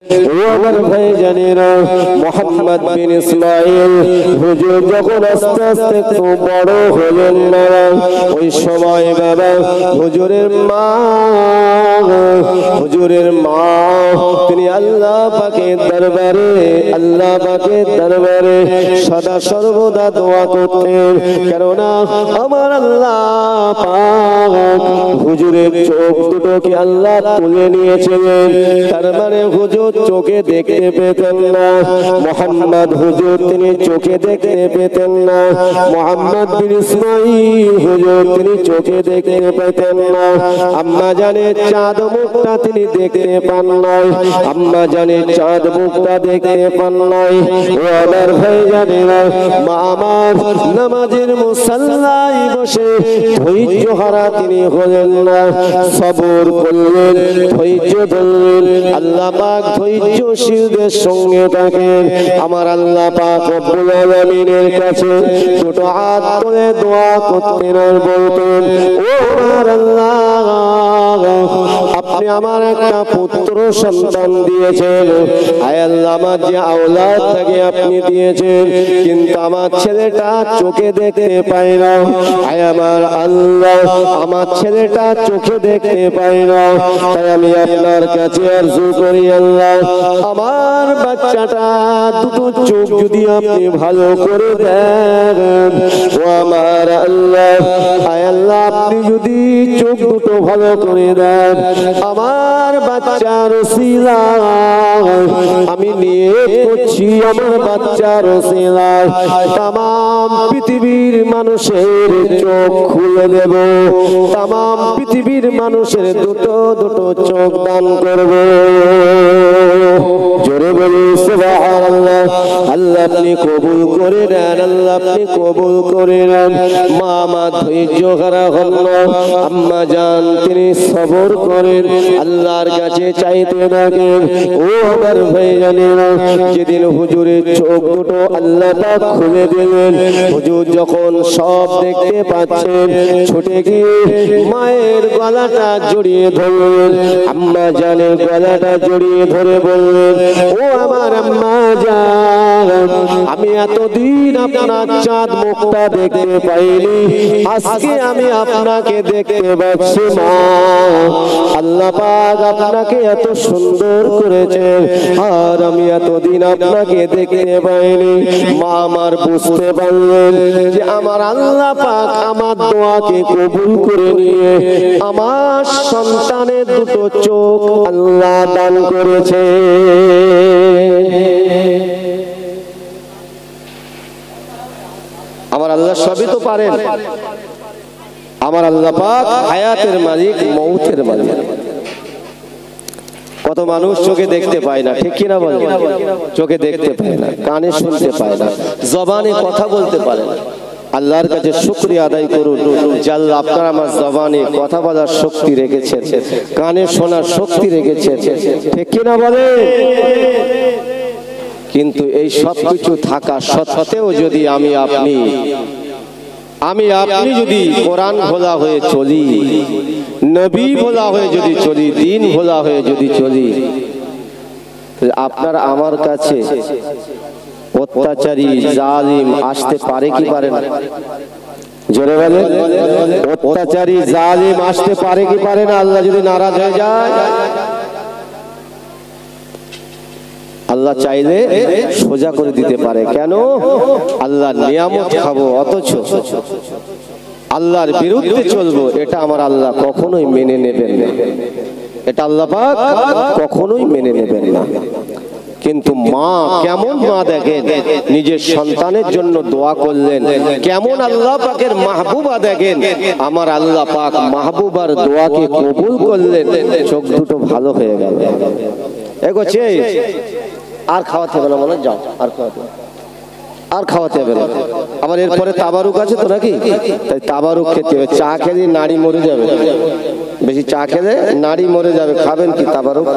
ও আমার ভাই জানেরা, মোহাম্মদ বিন ইসমাইল হুজুর যখন আস্তে আস্তে একটু বড় হলেন না, ওই সময় বাবা হুজুরের মা তিনি আল্লাহ পাকের দরবারে সদা সর্বদা দোয়া করতেন। কেননা আমার আল্লাহ পাক হুজুরের চোখ দুটোকে আল্লাহ তুলে নিয়েছিলেন, তার মানে হুজুর চোখে দেখতে পেতেন না। মোহাম্মদ হুজুর তিনি চোখে দেখতে পেতেন না। মোহাম্মদ বিন ইসমাইল হুজুর তিনি চোখে দেখতে পেতেন না। আম্মা জানে চাঁদ মুখটা তিনি দেখতে পান নাই, আম্মা জানে চাঁদ মুখটা দেখতে পান নাই। ও আমার ভাই জানে না, মা আমার নামাজের মুসাল্লায় বসে ধৈর্য হারা তিনি হলেন না, সবর করলেন, ধৈর্য ধরলেন। আল্লাহ পাক ধৈর্যশীলদের সঙ্গে থাকেন। আমার আল্লাহ পাক রব্বুল আলামিনের কাছে দুটো হাত তুলে দোয়া করতেন আর বলতেন, ও আমার আল্লাহ, আপনি আমার একটা পুত্র সন্তান দিয়েছেন, আয় আল্লাহ আমার যে আওলাদ থাকে আপনি দিয়েছেন, কিন্তু আমার ছেলেটা চোখে দেখতে পায় না। আয় আমার আল্লাহ, আমার ছেলেটা চোখে দেখতে পায় না, তাই আমি আপনার কাছে আরজু করি আল্লাহ, আমার বাচ্চাটা দুটো চোখ যদি আপনি ভালো করে দেন। ও আমার আল্লাহ, আয় আল্লাহ আপনি যদি চোখ দুটো ভালো করে দেন, আমার বাচ্চার ওসিলায় আমি নিয়ে করছি, আমার বাচ্চার ওসিলায় তামাম পৃথিবীর মানুষের চোখ খুলে দেব, তামাম পৃথিবীর মানুষের দুটো দুটো চোখ দান করব। জোরে বলি সুবহানাল্লাহ। আল্লাহ আপনি কবুল করে নেন, আল্লাহ আপনি কবুল করে নেন। মা আমার ধৈর্য হারা হন না, আম্মা জান তিনি সবর করেন, আল্লাহর কাছে চাইতে থাকেন। ও আমার ভাই জানেনা, যেদিন হুজুরের চোখ দুটো আল্লাহ পাক খুলে দিলেন, হুজুর যখন সব দেখতে পাচ্ছেন, ছুটে গিয়ে মায়ের গলাটা জড়িয়ে ধরলেন, আম্মা জানের গলাটা জড়িয়ে ধরে বললেন, ও আমার আম্মা জান, আমি এতদিন আপনার চাঁদ মুখটা দেখতে পাইনি, আজকে আমি আপনাকে দেখতে পাচ্ছি মা। আল্লাহ পাক আপনাকে এত সুন্দর করেছে, আর আমি এতদিন আপনাকে দেখতে পাইনি। মা আমার বুঝতে পারলেন যে আমার আল্লাহ পাক আমার দোয়াকে কবুল করে নিয়ে আমার সন্তানের দুটো চোখ আল্লাহ দান করেছে। আমার আল্লাহ সবই তো পারেন। আমার আল্লাহ পাক হায়াতের মালিক, মৌতের মালিক। কত মানুষ চোখে দেখতে পায় না, ঠিক কিনা বলেন? চোখে দেখতে পায় না, কানে শুনতে পায় না, জবানে কথা বলতে পারে না। আল্লাহর কাছে শুকরিয়া আদায় করুন যে আল্লাহ আপনার আমার জবানে কথা বলার শক্তি রেখেছেন, কানে শোনার শক্তি রেখেছেন, ঠিক কিনা বলেন? কিন্তু এই সব কিছু থাকা সত্ত্বেও যদি আমি আপনি যদি কোরআন ভোলা হয়ে চলি, নবী ভোলা হয়ে যদি চলি, দিন ভোলা হয়ে যদি চলি, আপনার আমার কাছে অত্যাচারী জালিম আসতে পারে কি পারে না? জোরে বলেন, অত্যাচারী জালিম আসতে পারে কি পারে না? আল্লাহ যদি নারাজ হয়ে যায়, আল্লাহ চাইলে সোজা করে দিতে পারে। কেন? আল্লাহ নিয়ামত খাবো, অথচ আল্লাহর বিরুদ্ধে চলবো, এটা আমার আল্লাহ কখনোই মেনে নেবেন না। এটা আল্লাহ পাক কখনোই মেনে নেবেন না। কিন্তু মা, কেমন মা দেখেন, নিজের সন্তানের জন্য দোয়া করলেন, কেমন আল্লাহ পাকের মাহবুবা দেখেন, আমার আল্লাহ পাক মাহবুবার দোয়াকে কবুল করলেন, চোখ দুটো ভালো হয়ে গেল। এগোচ্ছে, আর খাওয়াতে হবে না, বলো যাও, আর খাওয়াতে হবে না। আবার এরপরে তাবারুক আছে তো নাকি? তাই তাবারুক খেতে হবে। চা খেলে নারী মরে যাবে, বেশি চা খেলে নারী মরে যাবে। খাবেন কি তাবারুক?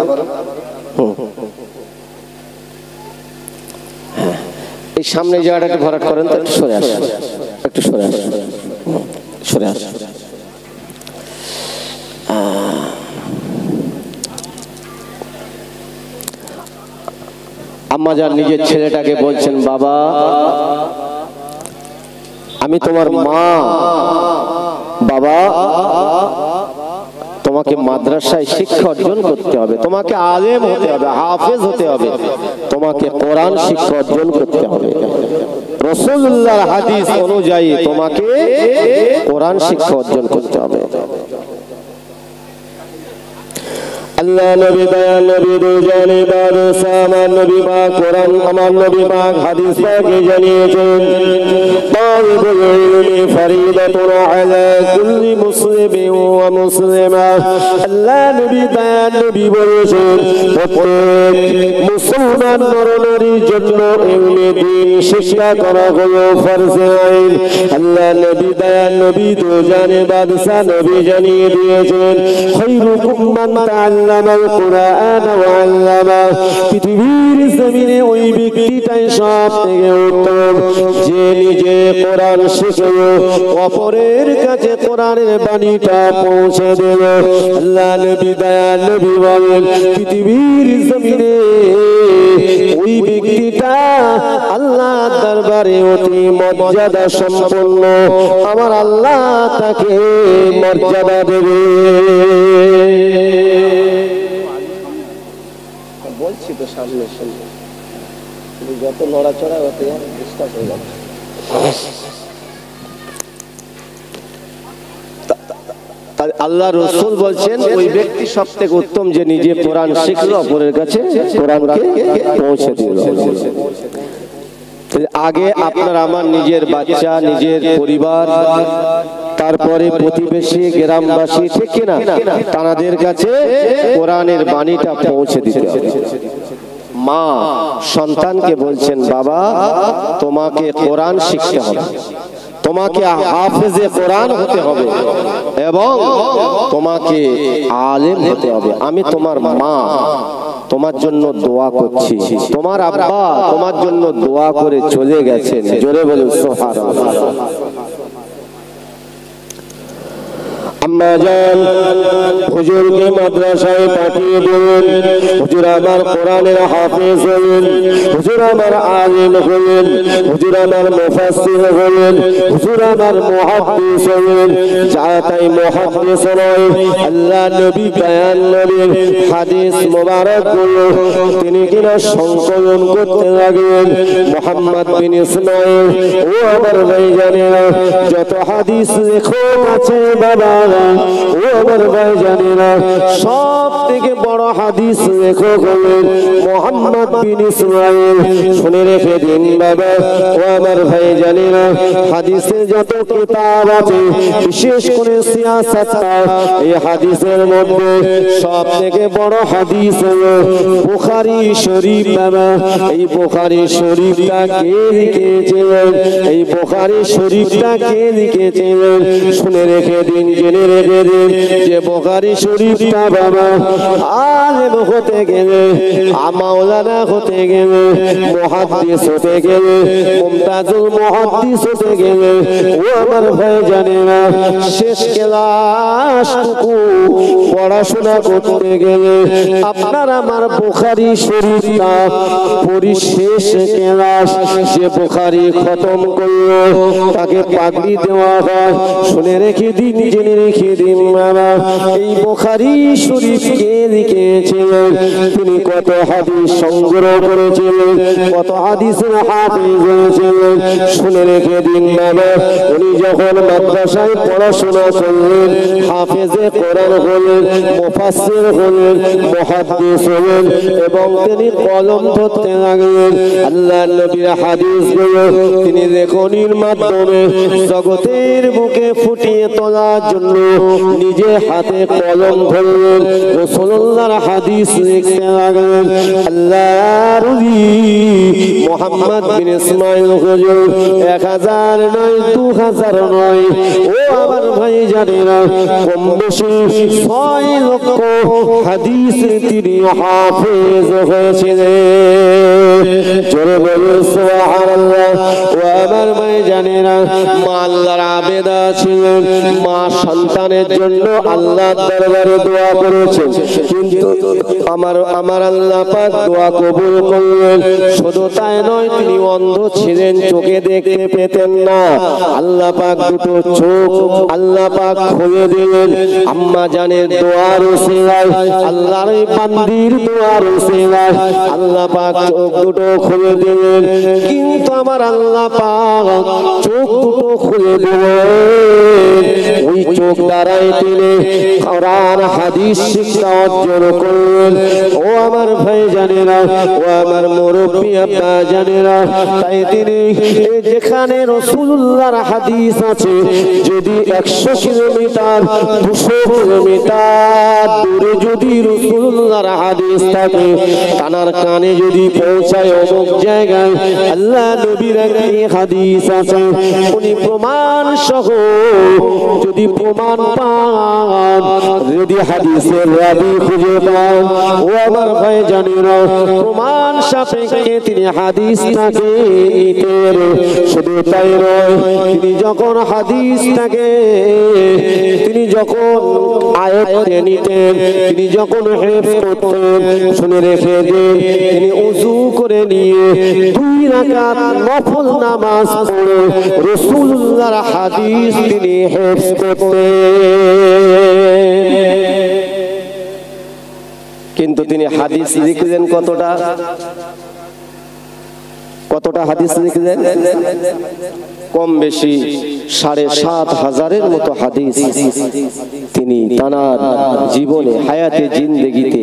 এই সামনে জায়গাটা একটু ভরাট করেন তো, একটু সরে আসেন, একটু সরে আসেন, সরে আসেন। আম্মা জান নিজের ছেলেটাকে বলছেন, বাবা আমি তোমার মা, বাবা তোমাকে মাদ্রাসায় শিক্ষা অর্জন করতে হবে, তোমাকে আলেম হতে হবে, হাফেজ হতে হবে, তোমাকে কোরআন শিক্ষা অর্জন করতে হবে। রাসূলুল্লাহর হাদিস অনুযায়ী তোমাকে কোরআন শিক্ষা অর্জন করতে হবে। আল্লাহ নবী দয়াল নবী দুজনে বাদশা আমার নবী পাক কোরআন আমার নবী পাক হাদিস পাকে জানিয়েছেন, তালিবুল ইলমি ফরিদাতুন আলা কুল্লি মুসলিমিন ওয়া মুসলিমা। আল্লাহ নবী দয়াল নবী বলেছেন, প্রত্যেক মুসলমান নরনারীর জন্য ইলমে দ্বীন শিক্ষা করা হলো ফরজে আইন। আল্লাহ নবী দয়াল নবী দুজনে বাদশা নবী জানিয়ে দিয়েছেন, খায়রুকুম মান তাআল্লামাল কুরআন ওয়া আল্লামা। পৃথিবীর জমিনে ওই ব্যক্তিটাই সবথেকে উত্তম যে নিজে কোরআন শিখে অপরের কাছে কোরআনের বাণীটা পৌঁছে দেব। আল্লাহ নবী দয়াল নবী বলেন, পৃথিবীর জমিনে ওই ব্যক্তিটা আল্লাহর দরবারে অতি মর্যাদা সম্পন্ন, আমার আল্লাহ তাকে মর্যাদা দেবে। বলছি তো সামনে শুনবে, যত নড়াচড়া হতে ডিস্টার্ব হয়ে যাবে। আল্লাহ রাসূল বলছেন, ওই ব্যক্তি সবথেকে উত্তম যে নিজে কোরআন শিখলো অপরের কাছে কোরআনকে পৌঁছে দিল। আগে আপনার আমার নিজের বাচ্চা, নিজের পরিবার, তারপরে প্রতিবেশী, গ্রামবাসী, ঠিক কিনা, তাদের কাছে কোরআনের বাণীটা পৌঁছে দিতে হবে। মা সন্তানকে বলছেন, বাবা তোমাকে কোরআন শিখতে হবে, তোমাকে হাফেজে কোরআন হতে হবে এবং তোমাকে আলেম হতে হবে। আমি তোমার মা, তোমার জন্য দোয়া করছি। তোমার আব্বা তোমার জন্য দোয়া করে চলে গেছেন, জোরে বলুন সুবহানাল্লাহ। আম্মা জান হুজুরকে মাদ্রাসায় পাঠিয়ে দিলেন, হুজুর আমার কোরআনের হাফেজ হলেন, হুজুর আমার আলিম হলেন, হুজুর আমার মুফাসসির হলেন, হুজুর আমার মুহাদ্দিস হলেন। যা তাই মুহাদ্দিস নয়, আল্লাহ নবী বয়ান নবীর হাদিস মোবারকগুলো তিনি কিনা সংকলন করতে লাগলেন। মুহাম্মদ বিন ইসমাঈল, ও আমার ভাইজানেরা, যত হাদিস লেখক আছে বাবা, ও আমার ভাইজানেরা, সব থেকে বড় হাদিস লেখক হলেন মুহাম্মদ বিন ইসমাঈল। শুনে রেখে দিন বাবা, ও আমার ভাইজানেরা, হাদিসের যত কিতাব আছে, বিশেষ করে সিয়াসাতটা, এই হাদিসের মধ্যে সব থেকে বড় হাদিস হলো বুখারী শরীফ। বাবা এই বুখারী শরীফটা কে লিখেছিলেন? এই বুখারী শরীফটা কে লিখেছিলেন? শুনে রেখে দিন, জেনে রেখে দিন যে বুখারী শরীফটা বাবা আলেম হতে গেলে, মাওলানা হতে গেলে, মুহাদ্দিস হতে গেলে, মুমতাজুল মুহাদ্দিস হতে গেলে, ও আমার ভাইজানেরা, শেষ ক্লাসটুকু পড়াশোনা করতে গেলে আপনার আমার বুখারী শরীফটা পরিশেষ ক্লাস, যে বুখারী খতম করলো তাকে পাগড়ি দেওয়া হয়। শুনে রেখে দিন, জেনে রেখে দিন বাবা, এই বুখারী শরীফ কে লিখেছিলেন? তিনি কত হাদিস সংগ্রহ করেছিলেন, কত হাদিসের হাফেজ হয়েছিলেন। শুনে রেখে দিন বাবা, উনি যখন মাদ্রাসায় পড়াশোনা করলেন, হাফেজে কোরআন হলেন, মুফাসসির হলেন, মুহাদ্দিস হলেন এবং তিনি কলম ধরতে লাগলেন। আল্লাহ নবীর হাদিসগুলো তিনি লেখনির মাধ্যমে জগতের বুকে ফুটিয়ে তোলার জন্য নিজে হাতে কলম ধরলেন, রাসূলুল্লাহর হাদিস লিখতে লাগলেন। আল্লাহর ওলি মুহাম্মদ বিন ইসমাঈল হুজুর 1000 নয়, 2000 নয়, ও আমার ভাইজানেরা, কম বেশি 6 লক্ষ হাদিস তিনি হাফেজ হয়েছিলেন। জোরে বলুন সুবহানাল্লাহ। ও আমার ভাইজানেরা, মা আল্লাহর আবেদা ছিলেন, মা সন্তান সন্তানের জন্য আল্লাহর দরবারে দোয়া করেছেন, কিন্তু আমার আল্লাহ পাক দোয়া কবুল করলেন। শুধু তাই নয়, তিনি অন্ধ ছিলেন, চোখে দেখতে পেতেন না। আল্লাহ পাক দুটো চোখ আল্লাহ পাক খুলে দিলেন। আম্মা জানের দোয়ার ওসিলায়, আল্লাহর বান্দির দোয়ার ওসিলায় আল্লাহ পাক চোখ দুটো খুলে দিলেন। কিন্তু আমার আল্লাহ পাক চোখ দুটো খুলে দিলেন, ওই চোখ দ্বারাই তিনি কোরআন হাদিস শিক্ষা অর্জন করলেন। ও আমার ভাই জানেরা, ও আমার মুরব্বী আব্বা জানেরা, তাই তিনি যেখানে রাসূলুল্লাহর হাদিস আছে, যদি 100 কিলোমিটার 200 কিলোমিটার দূরে যদি রাসূলুল্লাহর হাদিস থাকে, তানার কানে যদি পৌঁছায় অমুক জায়গায় আল্লাহ নবীর এই হাদিস আছে, উনি প্রমাণ সহ যদি প্রমাণ পান, যদি হাদিসের রাবি খুঁজে পান, ও আমার ভাই জানেরা, প্রমাণ সাপেক্ষে তিনি হাদিসটাকে নিতেন। শুধু তাই নয়, তিনি যখন হাদিসটাকে তিনি যখন আয়ত্তে নিতেন, তিনি যখন হেফজ করতেন, শুনে রেখে দেন, তিনি ওযু করে নিয়ে 2 রাকাত নফল নামাজ পড়ে রাসূলুল্লাহর হাদিস তিনি হেফজ করতেন। কিন্তু তিনি হাদিস লিখলেন কতটা হাদিস লিখলেন? কম বেশি 7,500-এর মতো হাদিস তিনি তানার জীবনে, হায়াতে জিন্দেগিতে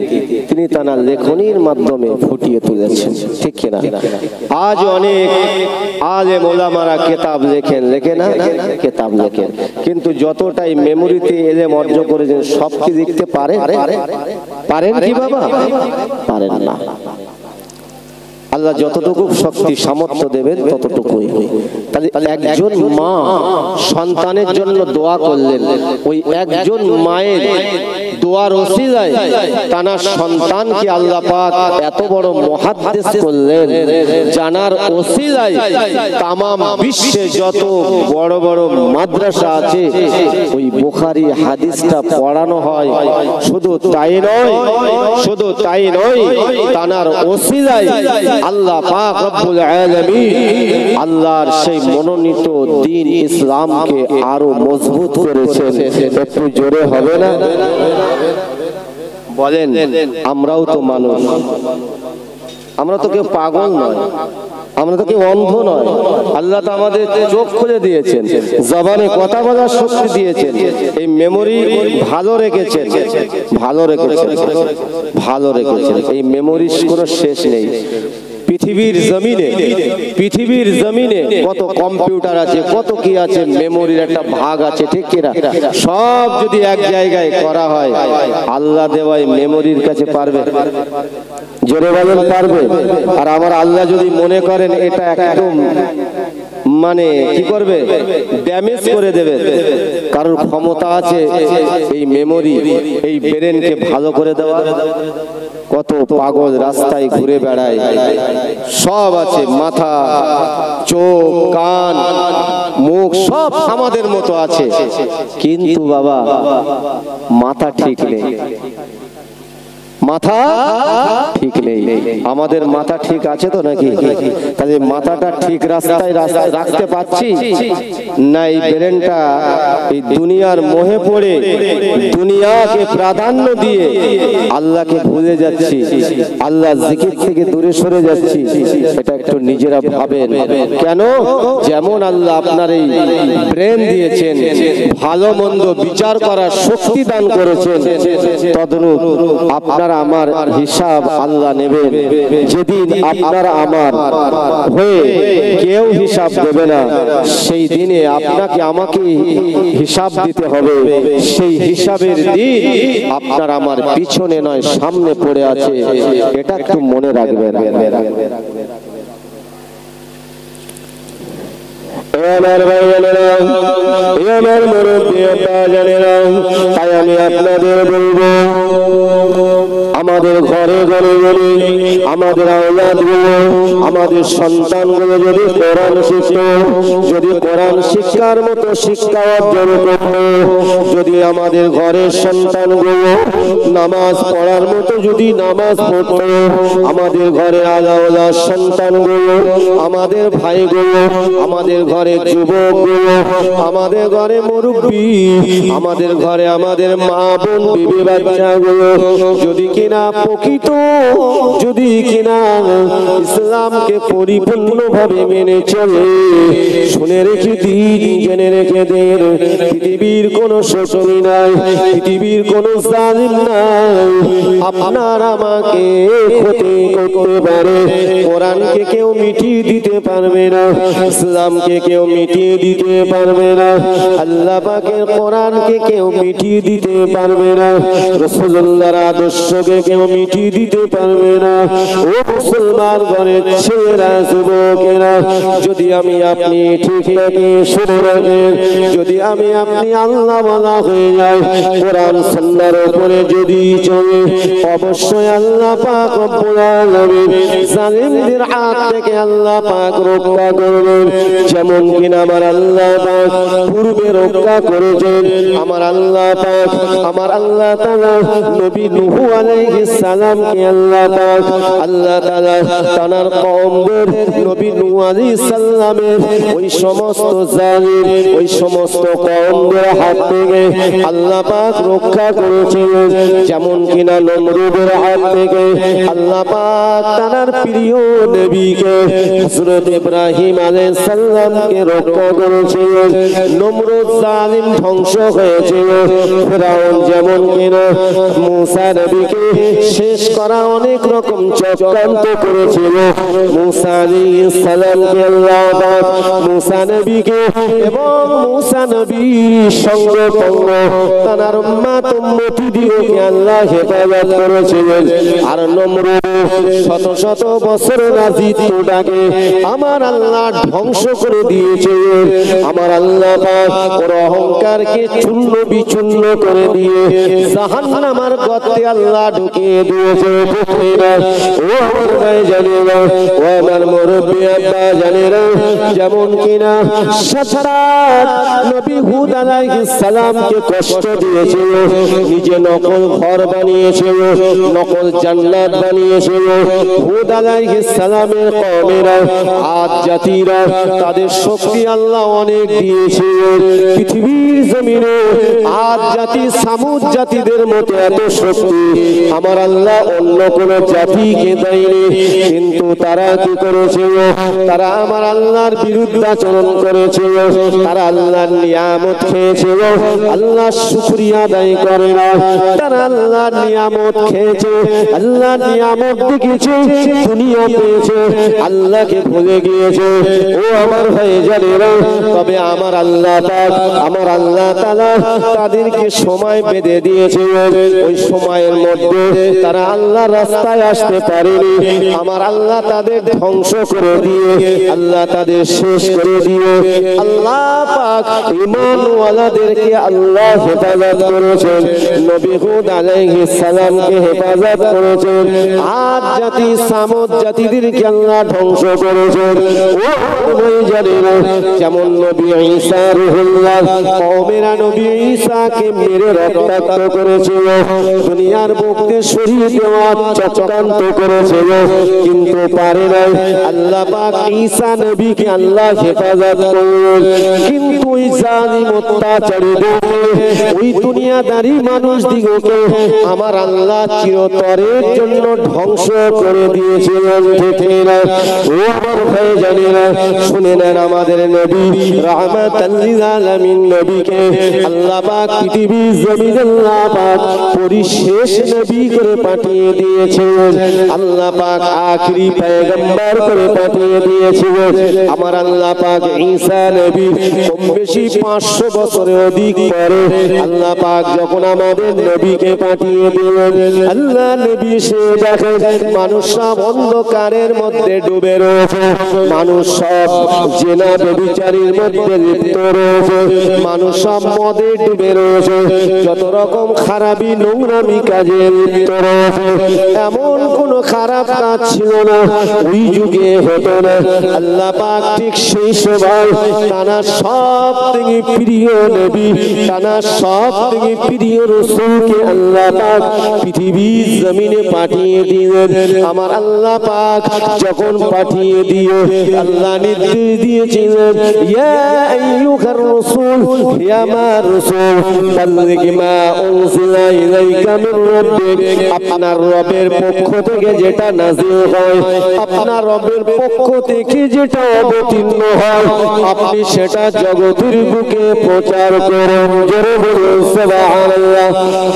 তিনি তানার লেখনীর মাধ্যমে ফুটিয়ে তুলেছেন, ঠিক কিনা? আজ অনেক আলেম ওলামারা কিতাব লেখেন, লেখে না? কিতাব লেখেন, কিন্তু যতটাই মেমোরিতে এলেম অর্জন করেছেন, সব কি লিখতে পারেন কি বাবা? পারেন না। আল্লাহ যতটুকু শক্তি সামর্থ্য দেবেন ততটুকুই। তাহলে একজন মা সন্তানের জন্য দোয়া করলেন, ওই একজন মায়ের দোয়ার ওসিলায় তানার সন্তানকে আল্লাহ পাক এত বড় মুহাদ্দিস করলেন, জানার ওসিলায় তামাম বিশ্বে যত বড় বড় মাদ্রাসা আছে ওই বুখারী হাদিসটা পড়ানো হয়। শুধু তাই নয়, তানার ওসিলায় আল্লাহ পাক রব্বুল আলামিন আল্লাহর সেই মনোনীত দ্বীন ইসলামকে আরো মজবুত করেছেন। একটু জোরে হবে না? বলেন, আমরাও তো মানুষ, আমরা তো কেউ পাগল নয়, আমরা তো কেউ অন্ধ নয়। আল্লাহ তো আমাদের চোখ খুলে দিয়েছেন, জবানে কথা বলার শক্তি দিয়েছেন, এই মেমোরি ভালো রেখেছেন। এই মেমোরির কোনো শেষ নেই। পৃথিবীর জমিনে কত কম্পিউটার আছে, কত কি আছে, মেমোরির একটা ভাগ আছে, ঠিক কিনা? সব যদি এক জায়গায় করা হয়, আল্লাহ দেওয়া মেমোরির কাছে পারবে? জোরে বলেন, পারবে? আর আমার আল্লাহ যদি মনে করেন এটা একদম মানে কি করবে, ড্যামেজ করে দেবে, কারোর ক্ষমতা আছে এই মেমোরি, এই ব্রেনকে ভালো করে দেওয়া? কত পাগল রাস্তায় ঘুরে বেড়ায়, সব আছে, মাথা, চোখ, কান, মুখ সব আমাদের মতো আছে, কিন্তু বাবা মাথা ঠিক নেই। আমাদের মাথা ঠিক আছে তো নাকি? তাহলে মাথাটা ঠিক রাস্তায় রাখতে পারছি না? এই ব্রেনটা এই দুনিয়ার মোহে পড়ে দুনিয়াকে প্রাধান্য দিয়ে আল্লাহকে ভুলে যাচ্ছি, আল্লাহ জিকির থেকে দূরে সরে যাচ্ছি। এটা একটু নিজেরা ভাবেন। কেন? যেমন আল্লাহ আপনার এই ব্রেন দিয়েছেন, ভালো মন্দ বিচার করার শক্তি দান করেছেন, তদ্রূপ আপনার আমার হিসাব আল্লাহ নেবেন। যেদিন আপনার আমার হয়ে কেউ হিসাব দেবে না, সেই দিনে আপনাকে আমাকে হিসাব দিতে হবে। সেই হিসাবের দিন আপনার আমার পিছনে নয়, সামনে পড়ে আছে, এটা একটু মনে রাখবেন। আমার মুরব্বী জানেরা, তাই আমি আপনাদের বলবো, আমার আমাদের ঘরে ঘরে আমাদের আওলাদগুলো আমাদের সন্তানগুলো যদি কোরআন শিখত, যদি কোরআন শিক্ষার মতো শিক্ষা অর্জন করত, যদি আমাদের ঘরের সন্তানগুলো নামাজ পড়ার মতো যদি নামাজ পড়ত, আমাদের ঘরে আলাওলা সন্তানগুলো আমাদের ভাইগুলো আমাদের ঘরে যুবকগুলো আমাদের ঘরে মুরব্বী আমাদের ঘরে আমাদের মা বোন বিবি বাচ্চাগুলো যদি কিনা প্রকৃত যদি কিনা ইসলামকে পরিপূর্ণভাবে মেনে চলে, শুনে রেখে দিন জেনে রেখে দিন পৃথিবীর কোনো শোষণী নাই, পৃথিবীর কোনো জালিম নাই আপনার আমাকে ক্ষতি করতে পারে। কোরআনকে কেউ মিটিয়ে দিতে পারবে না, ইসলামকে কেউ মিটিয়ে দিতে পারবে না, আল্লাহ পাকের কোরআনকে কেউ মিটিয়ে দিতে পারবে না, রাসূলুল্লাহর আদর্শকে কেউ মিটিয়ে দিতে পারবে না। ও মুসলমান ঘরের ছেলেরা যুবকেরা, যদি আমি আপনি ঠিক লাগে শুনে রাখেন, যদি আমি আপনি আল্লাহ ওয়ালা হয়ে যাই, কোরআন সুন্নাহর উপরে যদি চলে, অবশ্যই আল্লাহ পাক রব্বুল আলামিন জালিমদের হাত থেকে আল্লাহ পাক রক্ষা করবেন। যেমন কিনা আমার আল্লাহ পাক পূর্বে রক্ষা করেছেন, আমার আল্লাহ পাক আমার আল্লাহ তাআলা নবী নূহ আলাইহিস সালামকে আল্লাহ পাক আল্লাহ তাআলা তার কওমদের নবী নূহ আলাইহিস সালামের ওই সমস্ত জালিম ওই সমস্ত কওমদের হাত থেকে আল্লাহ পাক রক্ষা করেছিলেন। যেমন কিনা নমরুদের হাত থেকে আল্লাহ পাক তার প্রিয় নবীকে হযরত ইব্রাহিম আলাইহিস সালামকে রক্ষা করেছিলেন। নমরুদ জালিম ধ্বংস হয়েছিল, ফিরাউন যেমন কিনা মুসা নবীকে শেষ করা অনেক রকম চক্রান্ত করেছিল, মুসা আলাইহিস সালামকে আল্লাহ পাক মুসা নবীকে এবং মুসা নবীর সঙ্গে তার উম্মত উম্মতীদেরকে আল্লাহ হেফাজত করেছিলেন। আর নমরুদ শত শত বছর রাজত্বটাকে আমার আল্লাহ ধ্বংস করে দিয়েছিলেন। আমার আল্লাহ পাক ওর অহংকারকে চূর্ণ বিচূর্ণ করে দিয়ে জাহান্নামের গর্তে আল্লাহ ঢুকিয়ে দিয়েছে। ও আমার ভাই জানেরা, ও আমার মুরব্বি আব্বা জানেরা, যেমন কিনা সারাত নবী হুদ আলাইহিস সালামকে কষ্ট দিয়েছিল, নিজে নকল ঘর বানিয়েছিল, নকল জান্নাত বানিয়েছিল। হুদ আলাইহিস সালামের কওমেরা আদ জাতিরা তাদের শক্তি আল্লাহ অনেক দিয়েছিল। পৃথিবীর জমিনে আদ জাতি সামুদ জাতিদের মতো এত শক্তি আমার আল্লাহ অন্য কোন জাতিকে দেয়নি। কিন্তু তারা কি করেছিল? তারা আমার আল্লাহর বিরুদ্ধাচরণ করেছিল, তারা আল্লাহর নিয়ামত খেয়েছিল, আল্লাহর শুকরিয়া আদায় করে না। তারা আল্লাহর নিয়ামত খেয়েছে, আল্লাহর নিয়ামত দেখেছে, দুনিয়া পেয়েছে, আল্লাহকে ভুলে গিয়েছে। ও আমার ভাই জানেরা, তবে আমার আল্লাহ পাক আমার আল্লাহ তাআলা তাদেরকে সময় বেঁধে দিয়েছে, ওই সময়ের মধ্যে তারা আল্লাহর রাস্তায় আসতে পারেনি। আমার আল্লাহ তাদের ধ্বংস করে দিয়ে আল্লাহ তাদের শেষ করে দিয়ে আল্লাহ পাক ঈমানওয়ালাদেরকে আল্লাহ হেফাজত করেছেন। নবী হুদ আলাইহিস সালামকে হেফাজত করেছেন, আদ জাতি সামুদ জাতিদেরকে আল্লাহ ধ্বংস করেছেন। ও ভাই জানেরা, যেমন নবী ঈসা রূহুল্লাহ কওমেরা নবী ঈসাকে মেরে রক্তাক্ত করেছিল, দুনিয়ার বুকে সরিয়ে দেওয়ার চক্রান্ত করেছিল, কিন্তু পারে নাই। আল্লাহ পাক ঈসা নবীকে আল্লাহ হেফাজত করলেন। কিন্তু ওই জালিম অত্যাচারীদেরকে ওই দুনিয়াদারি মানুষ দিগকে আমার আল্লাহ চিরতরের জন্য ধ্বংস করে দিয়েছিলেন। ঠিক না? ও আমার ভাই জানেরা, শুনে নেন, আমাদের নবী রাহমাতাল লিল আলামিন নবীকে আল্লাহ পাক পৃথিবীর জমিনে আল্লাহ পাক পরিশেষ নবী করে পাঠিয়ে দিয়েছিলেন। আল্লাহ পাক আখেরি পয়গম্বর করে পাঠিয়ে দিয়েছিলেন। আমার আল্লাহ পাক ঈসা নবী কম বেশি 500 বছরের অধিক পরে আল্লাহ পাক যখন আমাদের নবীকে পাঠিয়ে দিলেন, আল্লাহ নবী সে দেখেন মানুষ সব অন্ধকারের মধ্যে ডুবে রয়েছে, মানুষ সব জেনা ব্যভিচারীর মধ্যে লিপ্ত রয়েছে, মানুষ সব মদে ডুবে রয়েছে, যত রকম খারাপি নোংরামি কাজে লিপ্ত তরফে এমন কোন খারাপ কাজ ছিল না, ওই যুগে হতো না। আল্লাহ পাক ঠিক সেই সময় টানা সব থেকে প্রিয় নবী, টানা সব থেকে প্রিয় রাসূলকে আল্লাহ পাক পৃথিবীর জমিনে পাঠিয়ে দিলেন। আমার আল্লাহ পাক যখন পাঠিয়ে দিয়ে আল্লাহ নির্দেশ দিয়েছিলেন, ইয়া আইয়ুহার রাসূল, হে আমার রাসূল, বাল্লিগ মা উনজিলা ইলাইকা মির রাব্বিক, আপনার রবের পক্ষ থেকে যেটা নাযিল হয়, আপনার রবের পক্ষ থেকে যেটা অবতীর্ণ হয়, আপনি সেটা জগতের বুকে প্রচার করুন। জোরে বলুন সুবহানাল্লাহ।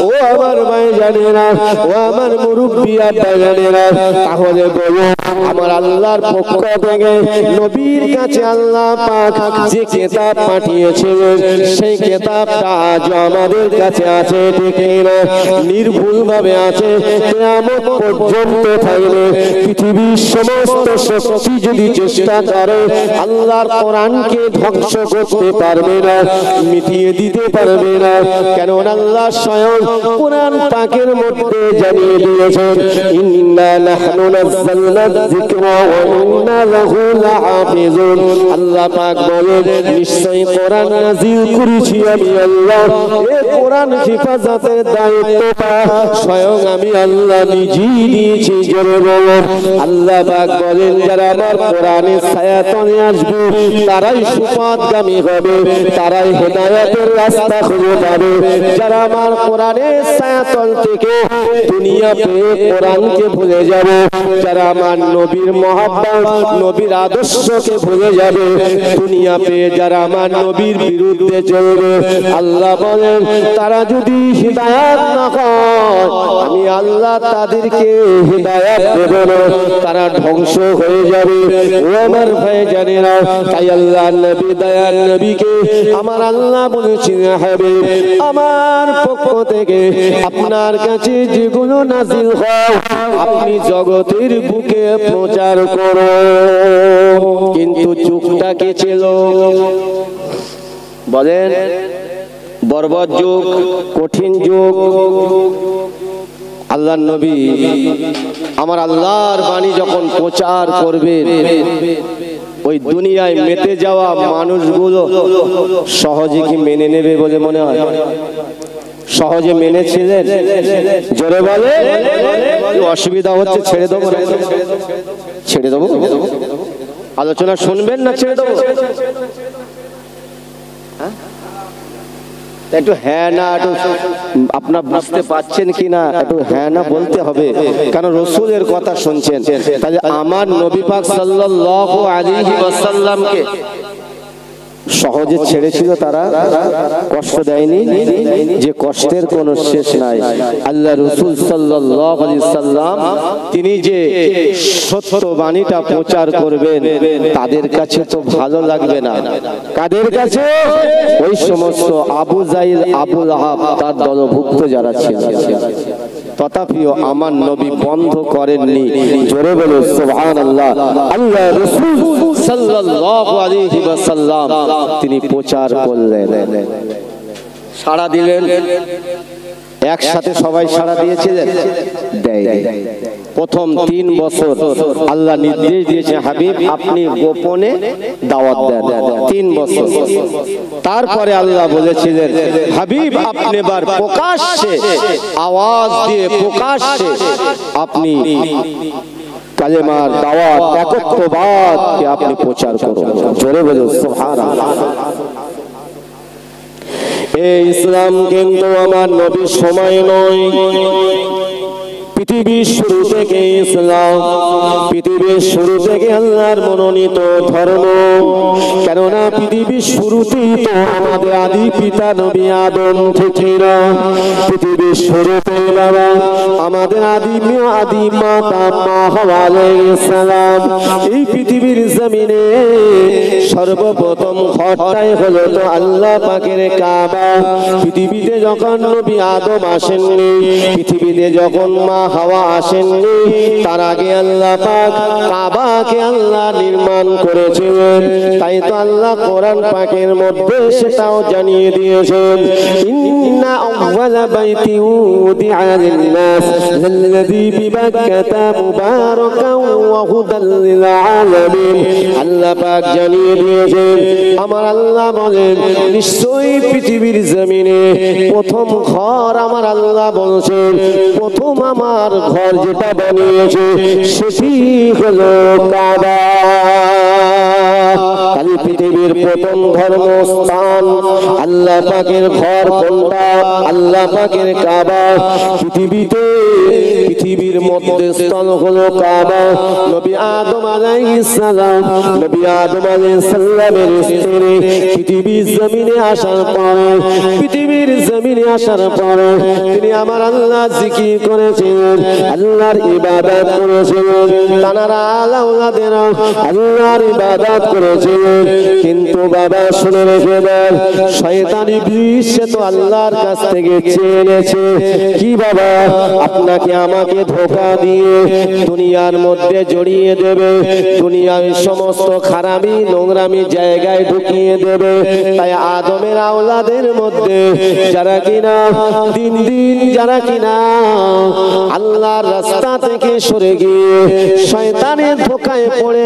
ও আমার ভাইজানেরা, ও আমার মুরব্বি আব্বাজানেরা, তাহলে বলুন আমার আল্লাহর পক্ষ থেকে নবীর কাছে আল্লাহ পাক যে কিতাব পাঠিয়েছিলেন, সেই কিতাবটা আজ আমাদের কাছে আছে ঠিক না? নির্ভুলভাবে আছে, কিয়ামত পর্যন্ত থাকবে। পৃথিবীর সমস্ত শক্তি যদি চেষ্টা করে আল্লাহর কোরআনকে ধ্বংস করতে পারবে না, মিটিয়ে দিতে পারবে না। কেন আল্লাহ স্বয়ং কোরআন পাকের মধ্যে জানিয়ে দিয়েছেন, ইন্না নাহনু নাযালনা যিকরা ওয়া ইন্না লাহু লাহাফিজুন। আল্লাহ পাক বলেন, নিশ্চয়ই কোরআন নাযিল করেছি আমি আল্লাহ, এই কোরআন হেফাজতের দায়িত্বটা স্বয়ং আমি আল্লাহ নিজেই নিয়েছি। জোরে বলুন আল্লাহ পাক বলেন, যারা আমার কোরআনের ছায়াতলে আসবে তারাই সুপথগামী হবে, তারাই হেদায়েতের রাস্তা খুঁজে পাবে। যারা আমার কোরআনের ছায়াতল থেকে দুনিয়া পেয়ে কোরআনকে ভুলে যাবে, যারা আমার নবীর মহব্বত, নবীর আদর্শকে ভুলে যাবে, দুনিয়া পেয়ে যারা আমার নবীর বিরুদ্ধে চলবে, আল্লাহ বলেন তারা যদি হিদায়াত না হয়, আমি আল্লাহ তাদেরকে হিদায়াত দেব না, তারা ধ্বংস হয়ে যাবে। ও আমার ভাইজানেরা, তাই আল্লাহ নবী দয়ার নবীকে আমার আল্লাহ বলেছেন, হাবিব আমার পক্ষ থেকে আপনার কাছে যেগুলো নাযিল হয় আপনি জগতের বুকে প্রচার করুন। কিন্তু যুগটা কি ছিল বলেন? বর্বর যুগ, কঠিন যুগ। আল্লাহর নবী আমার আল্লাহর বাণী যখন প্রচার করবেন, ওই দুনিয়ায় মেতে যাওয়া মানুষগুলো সহজে কি মেনে নেবে বলে মনে হয়? সহজে মেনেছিলেন? জোরে বলে। অসুবিধা হচ্ছে ছেড়ে দেবো, ছেড়ে দেবো? আলোচনা শুনবেন না ছেড়ে দেবো? একটু হ্যাঁ না, একটু আপনার বুঝতে পারছেন কি না একটু হ্যাঁ না বলতে হবে, কারণ রাসূলের কথা শুনছেন। তাহলে আমার নবী পাক সাল্লাল্লাহু আলাইহি ওয়াসাল্লামকে সহজে ছেড়েছিল, তারা কষ্ট দেয়নি, যে কষ্টের কোনো শেষ নাই। আল্লাহ রাসূল সাল্লাল্লাহু আলাইহি সাল্লাম তিনি যে সত্য বাণীটা প্রচার করবেন, তাদের কাছে তো ভালো লাগবে না। কাদের কাছে? ওই সমস্ত আবু জাহিল, আবু লাহাব, তার দলভুক্ত যারা ছিল। তথাপিও আমার নবী বন্ধ করেননি। জোরে বলো সুবহানাল্লাহ। আল্লাহ রাসূল সাল্লাল্লাহু আলাইহি ওয়াসাল্লাম তিনি প্রচার করলেন, সাড়া দিলেন। একসাথে সবাই সাড়া দিয়েছিলেন? দেয়নি। প্রথম 3 বছর আল্লাহ নির্দেশ দিয়েছে, হাবিব আপনি গোপনে দাওয়াত দেন 3 বছর। তারপরে আল্লাহ বলেছিলেন, হাবিব আপনি এবার প্রকাশ্যে আওয়াজ দিয়ে প্রকাশ্যে আপনি কালেমার দাওয়াত, একত্ববাদকে আপনি প্রচার করুন। জোরে বলুন সুবহানাল্লাহ। এই ইসলাম কিন্তু আমার নবীর সময় নয়, পৃথিবীর শুরু থেকে ইসলাম, পৃথিবীর শুরু থেকে আল্লাহর মনোনীত ধর্ম। কেননা পৃথিবীর শুরুতেই তো আমাদের আদি পিতা নবী আদম থেকে না, পৃথিবীর শুরুতে বাবা আমাদের আদি মাতা মা হাওয়া আলাইহিস সালাম এই পৃথিবীর জমিনে সর্বপ্রথম ঘরটাই হলো তো আল্লাহ পাকের কাবা। পৃথিবীতে যখন নবী আদম আসেননি, পৃথিবীতে যখন মা হাওয়া আসেননি, তার আগে আল্লাহ পাক কাবাকে আল্লাহ নির্মাণ করেছিলেন। তাই তো আল্লাহ কোরআন পাকের মধ্যে সেটাও জানিয়ে দিয়েছেন, ইন্না আউওয়ালা বাইতি উদিআ লিন-নাস লাল্লাযী বিবাক্কাতা মুবারাকান ওয়া হুদাল লিল আলামিন। আল্লাহ পাক জানিয়ে দিয়েছেন, আমার আল্লাহ বলেন নিশ্চয়ই পৃথিবীর জমিনে প্রথম ঘর আমার আল্লাহ বলছেন, প্রথম আমার ঘর যেটা বানিয়েছে সেটি হলো কাবা। তাহলে পৃথিবীর প্রথম ধর্মস্থান আল্লাহ পাকের ঘর কোনটা? আল্লাহ পাকের কাবা। পৃথিবীর মধ্যস্থল হলো কাবা। নবী আদম আলাইহিস সালাম, নবী আদম আলাইহিস সালামের স্ত্রী পৃথিবীর জমিনে আসার পরে তিনি আমার আল্লাহ জিকির করেছিলেন, আল্লাহর ইবাদত করেছিলেন, তানারা আওলাদেরা আল্লাহর ইবাদত করেছিলেন। কিন্তু বাবা শুনে রেখে দেন, শয়তান ইবলিস সে তো আল্লাহর কাছ থেকে চেয়ে এনেছে কি বাবা, আপনাকে আমাকে ধোঁকা দিয়ে দুনিয়ার মধ্যে জড়িয়ে দেবে, দুনিয়ার সমস্ত খারাপি নোংরামি জায়গায় ঢুকিয়ে দেবে। তাই আদমের আওলাদের মধ্যে যারা কিনা দিন আল্লাহর রাস্তা থেকে সরে গিয়ে শয়তানের ধোঁকায় পড়ে